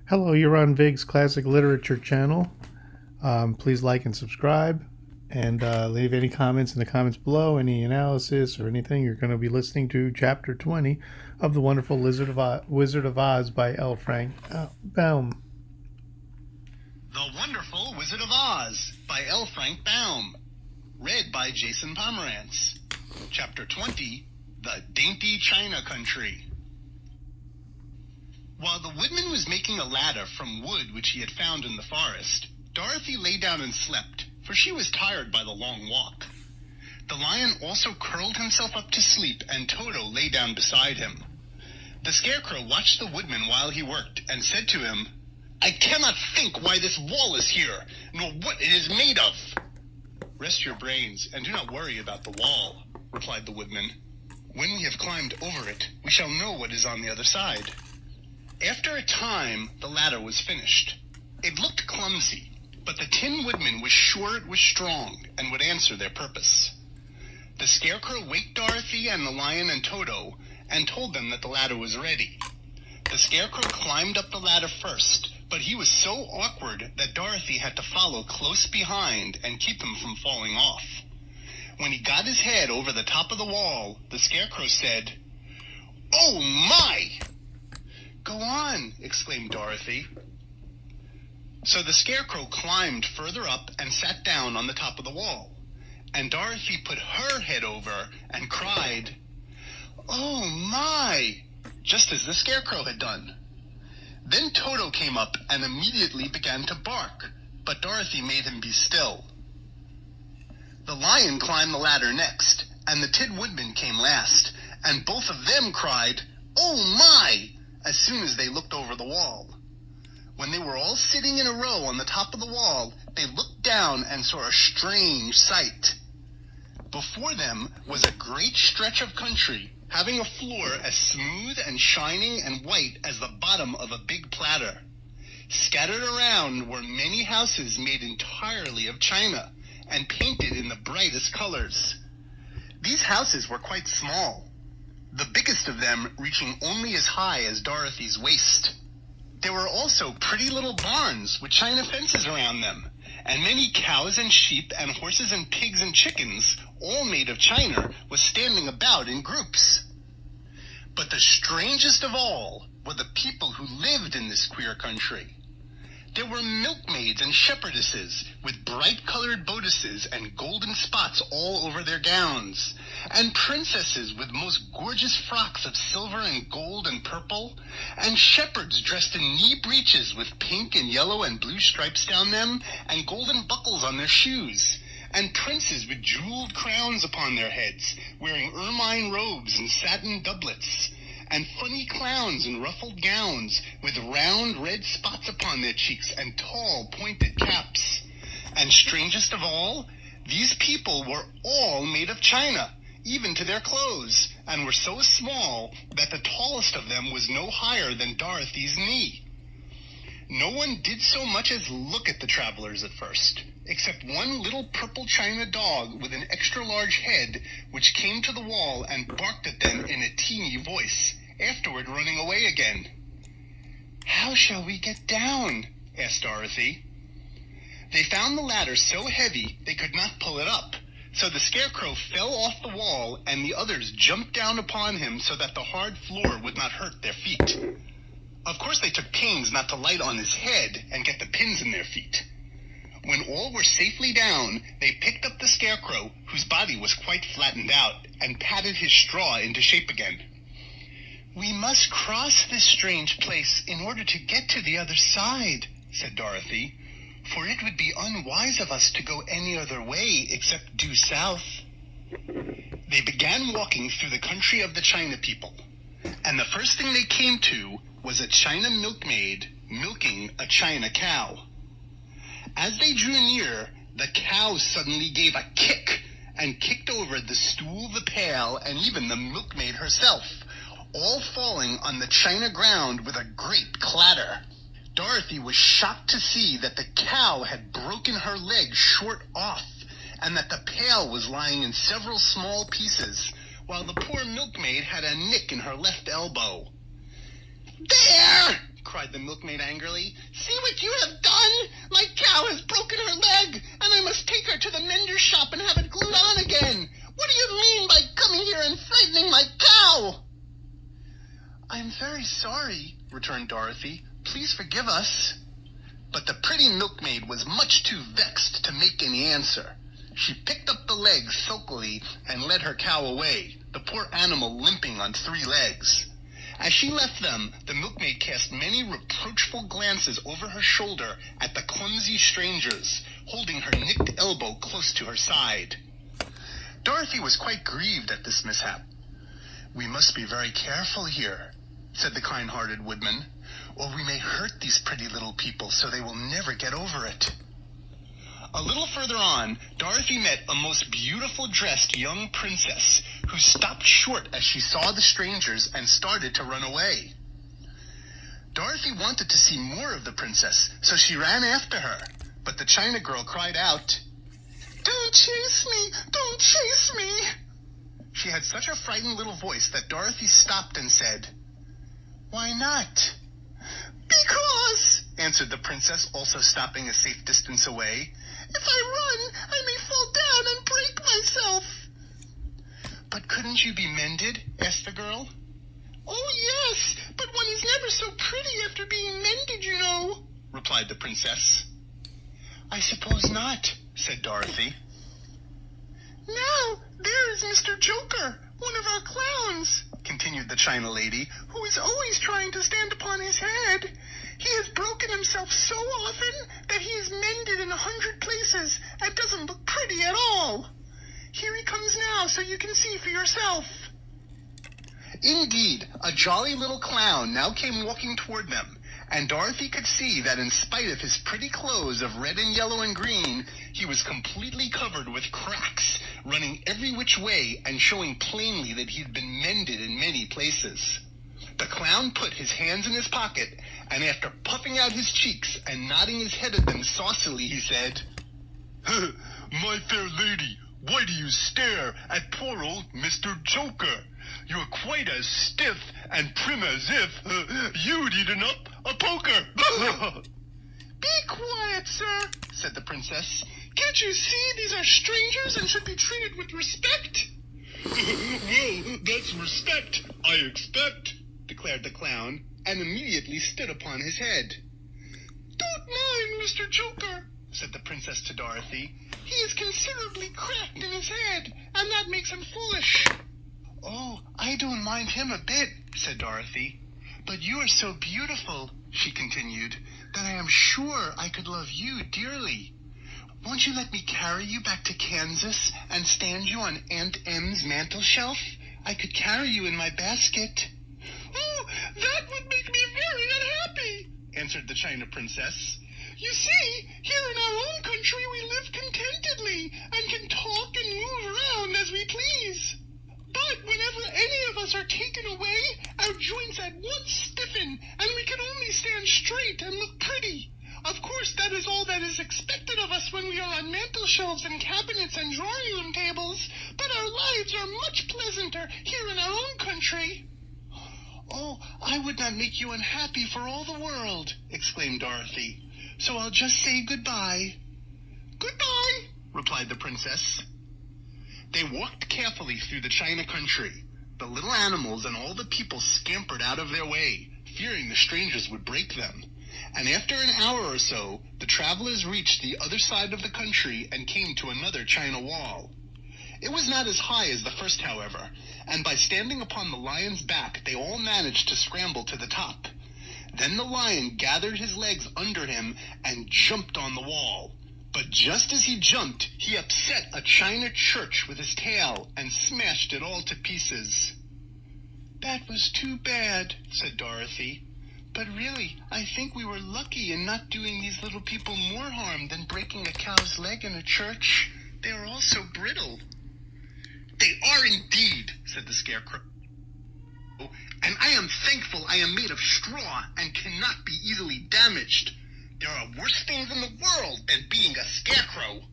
Hello, you're on Vig's Classic Literature channel. Please like and subscribe, and leave any comments in the comments below, any analysis or anything. You're going to be listening to Chapter 20 of The Wonderful Wizard of Oz by L. Frank Baum. The Wonderful Wizard of Oz by L. Frank Baum. Read by Jason Pomerantz. Chapter 20, The Dainty China Country. While the woodman was making a ladder from wood which he had found in the forest, Dorothy lay down and slept, for she was tired by the long walk. The lion also curled himself up to sleep, and Toto lay down beside him. The Scarecrow watched the woodman while he worked, and said to him, "I cannot think why this wall is here, nor what it is made of." "Rest your brains, and do not worry about the wall," replied the woodman. "When we have climbed over it, we shall know what is on the other side." After a time, the ladder was finished. It looked clumsy, but the Tin Woodman was sure it was strong and would answer their purpose. The Scarecrow waked Dorothy and the Lion and Toto and told them that the ladder was ready. The Scarecrow climbed up the ladder first, but he was so awkward that Dorothy had to follow close behind and keep him from falling off. When he got his head over the top of the wall, the Scarecrow said, "Oh my!" "Go on," exclaimed Dorothy. So the Scarecrow climbed further up and sat down on the top of the wall, and Dorothy put her head over and cried, "Oh my!" just as the Scarecrow had done. Then Toto came up and immediately began to bark, but Dorothy made him be still. The Lion climbed the ladder next, and the Tin Woodman came last, and both of them cried, "Oh my!" as soon as they looked over the wall. When they were all sitting in a row on the top of the wall, they looked down and saw a strange sight. Before them was a great stretch of country, having a floor as smooth and shining and white as the bottom of a big platter. Scattered around were many houses made entirely of china and painted in the brightest colors. These houses were quite small, the biggest of them reaching only as high as Dorothy's waist. There were also pretty little barns with china fences around them, and many cows and sheep and horses and pigs and chickens, all made of china, was standing about in groups. But the strangest of all were the people who lived in this queer country. There were milkmaids and shepherdesses with bright-colored bodices and golden spots all over their gowns, and princesses with most gorgeous frocks of silver and gold and purple, and shepherds dressed in knee breeches with pink and yellow and blue stripes down them, and golden buckles on their shoes, and princes with jeweled crowns upon their heads, wearing ermine robes and satin doublets, and funny clowns in ruffled gowns with round red spots upon their cheeks and tall pointed caps. And strangest of all, these people were all made of china, even to their clothes, and were so small that the tallest of them was no higher than Dorothy's knee. No one did so much as look at the travelers at first, except one little purple china dog with an extra-large head, which came to the wall and barked at them in a teeny voice, afterward running away again. "How shall we get down?" asked Dorothy. They found the ladder so heavy they could not pull it up, so the Scarecrow fell off the wall and the others jumped down upon him so that the hard floor would not hurt their feet. Of course they took pains not to light on his head and get the pins in their feet. When all were safely down, they picked up the Scarecrow, whose body was quite flattened out, and patted his straw into shape again. "We must cross this strange place in order to get to the other side," said Dorothy, "for it would be unwise of us to go any other way except due south." They began walking through the country of the China people, and the first thing they came to was a China milkmaid milking a China cow. As they drew near, the cow suddenly gave a kick and kicked over the stool, the pail, and even the milkmaid herself, all falling on the china ground with a great clatter. Dorothy was shocked to see that the cow had broken her leg short off, and that the pail was lying in several small pieces, while the poor milkmaid had a nick in her left elbow. "There!" cried the milkmaid angrily. "See what you have done! My cow has broken her leg, and I must take her to the mender's shop and have it glued on again. What do you mean by coming here and frightening my cow?" "I am very sorry," returned Dorothy. "Please forgive us." But the pretty milkmaid was much too vexed to make any answer. She picked up the leg sulkily and led her cow away, the poor animal limping on 3 legs. As she left them, the milkmaid cast many reproachful glances over her shoulder at the clumsy strangers, holding her nicked elbow close to her side. Dorothy was quite grieved at this mishap. "We must be very careful here," said the kind-hearted woodman, "or we may hurt these pretty little people so they will never get over it." A little further on, Dorothy met a most beautiful dressed young princess who stopped short as she saw the strangers and started to run away. Dorothy wanted to see more of the princess, so she ran after her, but the China girl cried out, "Don't chase me! Don't chase me!" She had such a frightened little voice that Dorothy stopped and said, "Why not?" "Because," answered the princess, also stopping a safe distance away, "if I run, I may fall down and break myself." "But couldn't you be mended?" asked the girl. "Oh, yes, but one is never so pretty after being mended, you know," replied the princess. "I suppose not," said Dorothy. "Now, there is Mr. Joker, one of our clowns," continued the China lady, "who is always trying to stand upon his head. He has broken himself so often that he is mended in 100 places and doesn't look pretty at all. Here he comes now, so you can see for yourself." Indeed, a jolly little clown now came walking toward them, and Dorothy could see that in spite of his pretty clothes of red and yellow and green, he was completely covered with cracks, running every which way and showing plainly that he had been mended in many places. The clown put his hands in his pocket, and after puffing out his cheeks and nodding his head at them saucily, he said, "My fair lady, why do you stare at poor old Mr. Joker? You're quite as stiff and prim as if you'd eaten up a poker." "Be quiet, sir," said the princess. "Can't you see these are strangers and should be treated with respect?" "Well, that's respect, I expect," declared the clown, and immediately stood upon his head. "Don't mind Mr. Joker," said the princess to Dorothy. "He is considerably cracked in his head, and that makes him foolish." "Oh, I don't mind him a bit," said Dorothy. "But you are so beautiful," she continued, "that I am sure I could love you dearly. Won't you let me carry you back to Kansas and stand you on Aunt Em's mantel shelf? I could carry you in my basket." "Oh, that would make me very unhappy," answered the China princess. "You see, here in our own country we live contentedly and can talk and move around as we please. But whenever any of us are taken away, our joints at once stiffen, and we can only stand straight and look pretty. Of course, that is all that is expected of us when we are on mantel shelves and cabinets and drawing room tables, but our lives are much pleasanter here in our own country." "Oh, I would not make you unhappy for all the world," exclaimed Dorothy. "So I'll just say goodbye." "Goodbye," replied the princess. They walked carefully through the China country. The little animals and all the people scampered out of their way, fearing the strangers would break them. And after an hour or so, the travelers reached the other side of the country and came to another China wall. It was not as high as the first, however, and by standing upon the lion's back, they all managed to scramble to the top. Then the lion gathered his legs under him and jumped on the wall. But just as he jumped, he upset a China church with his tail and smashed it all to pieces. "That was too bad," said Dorothy. "But really, I think we were lucky in not doing these little people more harm than breaking a cow's leg in a church. They are all so brittle." "They are indeed," said the Scarecrow. "And I am thankful I am made of straw and cannot be easily damaged. There are worse things in the world than being a scarecrow."